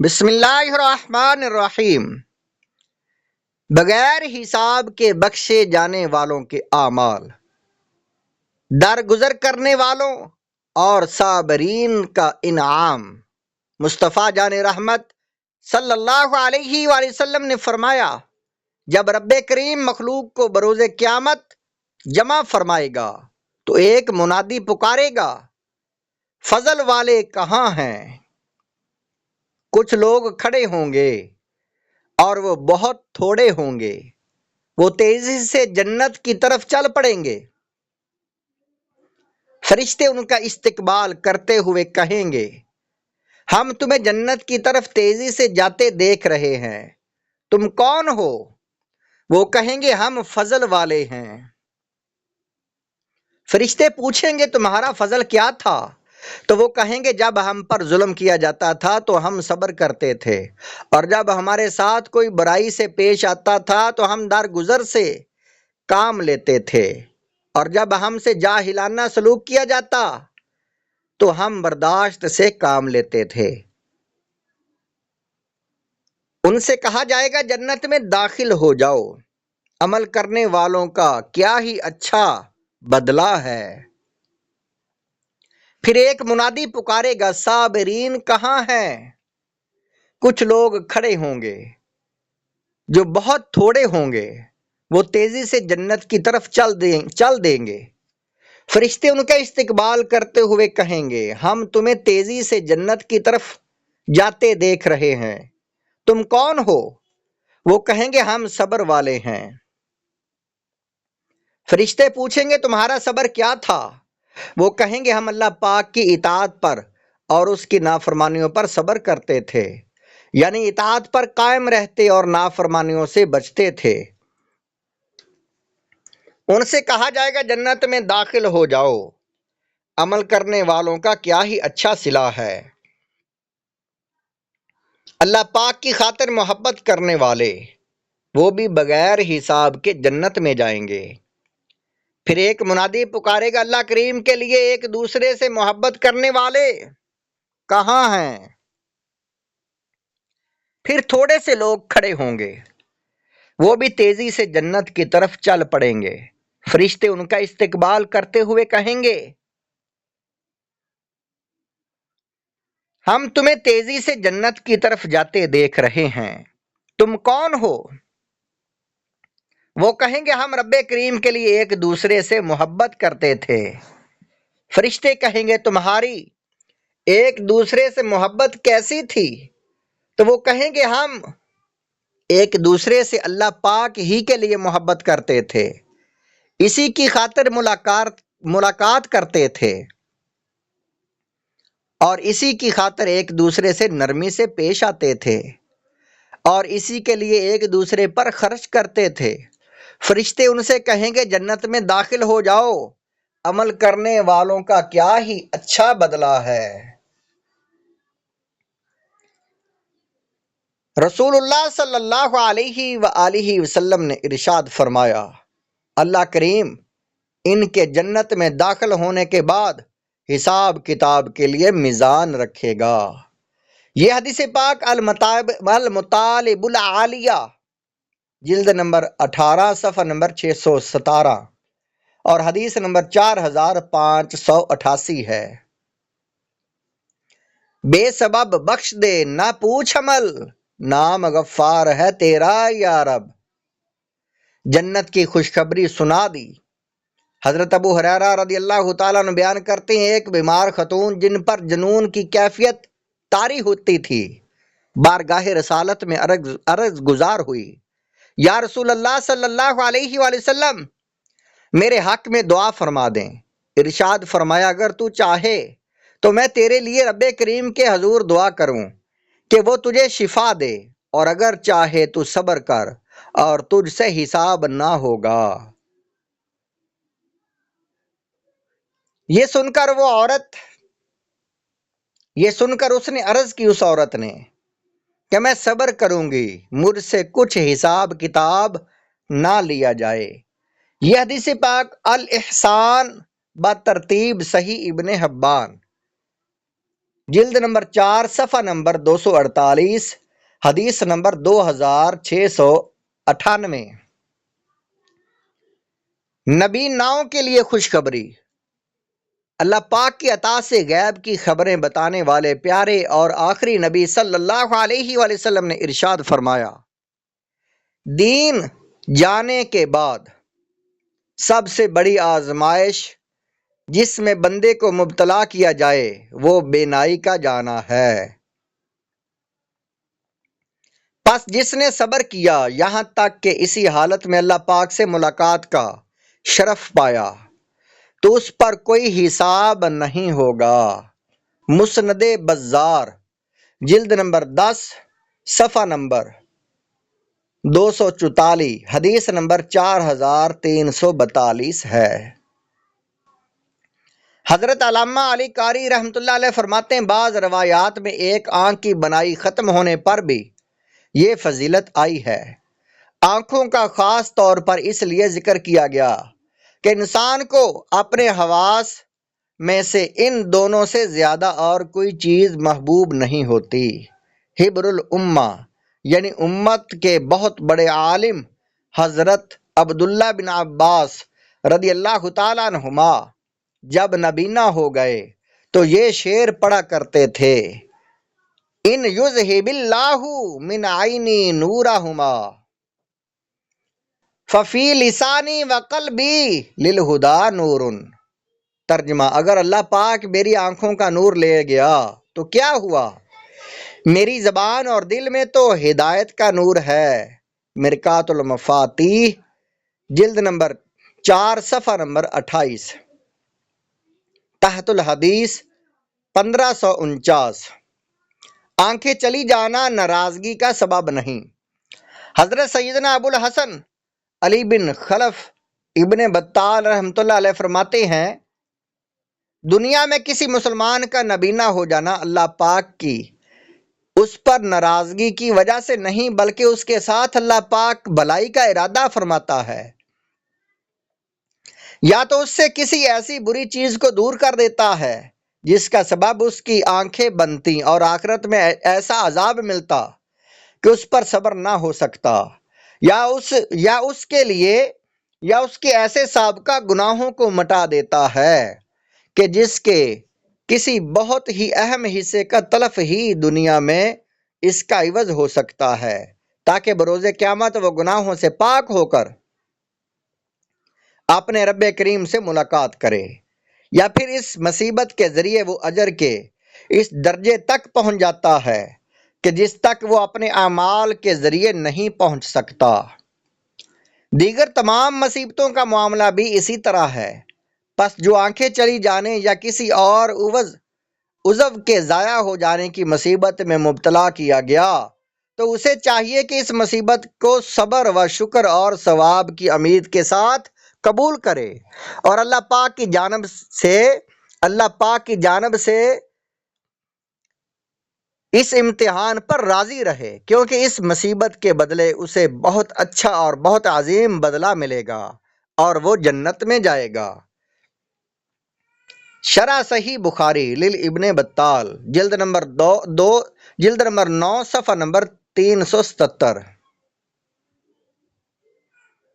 بسم اللہ الرحمن الرحیم۔ بغیر حساب کے بخشے جانے والوں کے اعمال، درگزر کرنے والوں اور صابرین کا انعام۔ مصطفیٰ جان رحمت صلی اللہ علیہ وآلہ وسلم نے فرمایا، جب رب کریم مخلوق کو بروز قیامت جمع فرمائے گا تو ایک منادی پکارے گا، فضل والے کہاں ہیں؟ کچھ لوگ کھڑے ہوں گے اور وہ بہت تھوڑے ہوں گے، وہ تیزی سے جنت کی طرف چل پڑیں گے۔ فرشتے ان کا استقبال کرتے ہوئے کہیں گے، ہم تمہیں جنت کی طرف تیزی سے جاتے دیکھ رہے ہیں، تم کون ہو؟ وہ کہیں گے، ہم فضل والے ہیں۔ فرشتے پوچھیں گے، تمہارا فضل کیا تھا؟ تو وہ کہیں گے، جب ہم پر ظلم کیا جاتا تھا تو ہم صبر کرتے تھے، اور جب ہمارے ساتھ کوئی برائی سے پیش آتا تھا تو ہم درگزر سے کام لیتے تھے، اور جب ہم سے جاہلانہ سلوک کیا جاتا تو ہم برداشت سے کام لیتے تھے۔ ان سے کہا جائے گا، جنت میں داخل ہو جاؤ، عمل کرنے والوں کا کیا ہی اچھا بدلہ ہے۔ پھر ایک منادی پکارے گا، صابرین کہاں ہیں؟ کچھ لوگ کھڑے ہوں گے جو بہت تھوڑے ہوں گے، وہ تیزی سے جنت کی طرف چل دیں گے۔ فرشتے ان کا استقبال کرتے ہوئے کہیں گے، ہم تمہیں تیزی سے جنت کی طرف جاتے دیکھ رہے ہیں، تم کون ہو؟ وہ کہیں گے، ہم صبر والے ہیں۔ فرشتے پوچھیں گے، تمہارا صبر کیا تھا؟ وہ کہیں گے، ہم اللہ پاک کی اطاعت پر اور اس کی نافرمانیوں پر صبر کرتے تھے، یعنی اطاعت پر قائم رہتے اور نافرمانیوں سے بچتے تھے۔ ان سے کہا جائے گا، جنت میں داخل ہو جاؤ، عمل کرنے والوں کا کیا ہی اچھا صلہ ہے۔ اللہ پاک کی خاطر محبت کرنے والے، وہ بھی بغیر حساب کے جنت میں جائیں گے۔ پھر ایک منادی پکارے گا، اللہ کریم کے لیے ایک دوسرے سے محبت کرنے والے کہاں ہیں؟ پھر تھوڑے سے لوگ کھڑے ہوں گے، وہ بھی تیزی سے جنت کی طرف چل پڑیں گے۔ فرشتے ان کا استقبال کرتے ہوئے کہیں گے، ہم تمہیں تیزی سے جنت کی طرف جاتے دیکھ رہے ہیں، تم کون ہو؟ وہ کہیں گے، ہم رب کریم کے لیے ایک دوسرے سے محبت کرتے تھے۔ فرشتے کہیں گے، تمہاری ایک دوسرے سے محبت کیسی تھی؟ تو وہ کہیں گے، ہم ایک دوسرے سے اللہ پاک ہی کے لیے محبت کرتے تھے، اسی کی خاطر ملاقات کرتے تھے، اور اسی کی خاطر ایک دوسرے سے نرمی سے پیش آتے تھے، اور اسی کے لیے ایک دوسرے پر خرچ کرتے تھے۔ فرشتے ان سے کہیں گے، جنت میں داخل ہو جاؤ، عمل کرنے والوں کا کیا ہی اچھا بدلہ ہے۔ رسول اللہ صلی اللہ علیہ وآلہ وسلم نے ارشاد فرمایا، اللہ کریم ان کے جنت میں داخل ہونے کے بعد حساب کتاب کے لیے میزان رکھے گا۔ یہ حدیث پاک المطالب العالیہ جلد نمبر 18 صفحہ نمبر 617 اور حدیث نمبر 4588 ہے۔ بے سبب بخش دے نہ پوچھ عمل، نام غفار ہے تیرا یا رب۔ جنت کی خوشخبری سنا دی۔ حضرت ابو ہریرہ رضی اللہ تعالیٰ عنہ بیان کرتے ہیں، ایک بیمار خاتون جن پر جنون کی کیفیت طاری ہوتی تھی، بارگاہ رسالت میں عرض گزار ہوئی، یا رسول اللہ صلی اللہ علیہ وآلہ وسلم، میرے حق میں دعا فرما دیں۔ ارشاد فرمایا، اگر تو چاہے تو میں تیرے لیے رب کریم کے حضور دعا کروں کہ وہ تجھے شفا دے، اور اگر چاہے تو صبر کر اور تجھ سے حساب نہ ہوگا۔ یہ سن کر اس نے عرض کی، اس عورت نے، کہ میں صبر کروں گی، مجھ سے کچھ حساب کتاب نہ لیا جائے۔ یہ حدیث پاک الاحسان بترتیب صحیح ابن حبان جلد نمبر 4 صفحہ نمبر 248، حدیث نمبر 2698۔ نبی ناؤں کے لیے خوشخبری۔ اللہ پاک کی عطا سے غیب کی خبریں بتانے والے پیارے اور آخری نبی صلی اللہ علیہ وآلہ وسلم نے ارشاد فرمایا، دین جانے کے بعد سب سے بڑی آزمائش جس میں بندے کو مبتلا کیا جائے وہ بینائی کا جانا ہے۔ پس جس نے صبر کیا یہاں تک کہ اسی حالت میں اللہ پاک سے ملاقات کا شرف پایا تو اس پر کوئی حساب نہیں ہوگا۔ مسند بزار جلد نمبر 10 صفحہ نمبر 244، حدیث نمبر 4342 ہے۔ حضرت علامہ علی قاری رحمۃ اللہ علیہ فرماتے ہیں، بعض روایات میں ایک آنکھ کی بنائی ختم ہونے پر بھی یہ فضیلت آئی ہے۔ آنکھوں کا خاص طور پر اس لیے ذکر کیا گیا کہ انسان کو اپنے حواس میں سے ان دونوں سے زیادہ اور کوئی چیز محبوب نہیں ہوتی۔ حبر الامہ یعنی امت کے بہت بڑے عالم حضرت عبداللہ بن عباس رضی اللہ تعالیٰ عنہما جب نبینا ہو گئے تو یہ شعر پڑھا کرتے تھے، ان یذہب اللہ من عینی نورہما ففی لسانی وقلبی للہدا نور۔ ترجمہ، اگر اللہ پاک میری آنکھوں کا نور لے گیا تو کیا ہوا، میری زبان اور دل میں تو ہدایت کا نور ہے۔ مرکات المفاتیح جلد نمبر 4 صفحہ نمبر 28، تحت الحدیث 1549۔ آنکھیں چلی جانا ناراضگی کا سبب نہیں۔ حضرت سیدنا ابو الحسن علی بن خلف ابن بطال رحمۃ اللہ علیہ فرماتے ہیں، دنیا میں کسی مسلمان کا نبینا ہو جانا اللہ پاک کی اس پر ناراضگی کی وجہ سے نہیں بلکہ اس کے ساتھ اللہ پاک بھلائی کا ارادہ فرماتا ہے۔ یا تو اس سے کسی ایسی بری چیز کو دور کر دیتا ہے جس کا سبب اس کی آنکھیں بنتی اور آخرت میں ایسا عذاب ملتا کہ اس پر صبر نہ ہو سکتا، یا اس کے ایسے سابقہ گناہوں کو مٹا دیتا ہے کہ جس کے کسی بہت ہی اہم حصے کا تلف ہی دنیا میں اس کا عوض ہو سکتا ہے تاکہ بروز قیامت وہ گناہوں سے پاک ہو کر اپنے رب کریم سے ملاقات کرے، یا پھر اس مصیبت کے ذریعے وہ اجر کے اس درجے تک پہنچ جاتا ہے کہ جس تک وہ اپنے اعمال کے ذریعے نہیں پہنچ سکتا۔ دیگر تمام مصیبتوں کا معاملہ بھی اسی طرح ہے۔ پس جو آنکھیں چلی جانے یا کسی اور عضو کے ضائع ہو جانے کی مصیبت میں مبتلا کیا گیا تو اسے چاہیے کہ اس مصیبت کو صبر و شکر اور ثواب کی امید کے ساتھ قبول کرے اور اللہ پاک کی جانب سے اس امتحان پر راضی رہے، کیونکہ اس مصیبت کے بدلے اسے بہت اچھا اور بہت عظیم بدلہ ملے گا اور وہ جنت میں جائے گا۔ شرح صحیح بخاری لابن بطال جلد نمبر 9 صفحہ نمبر 377۔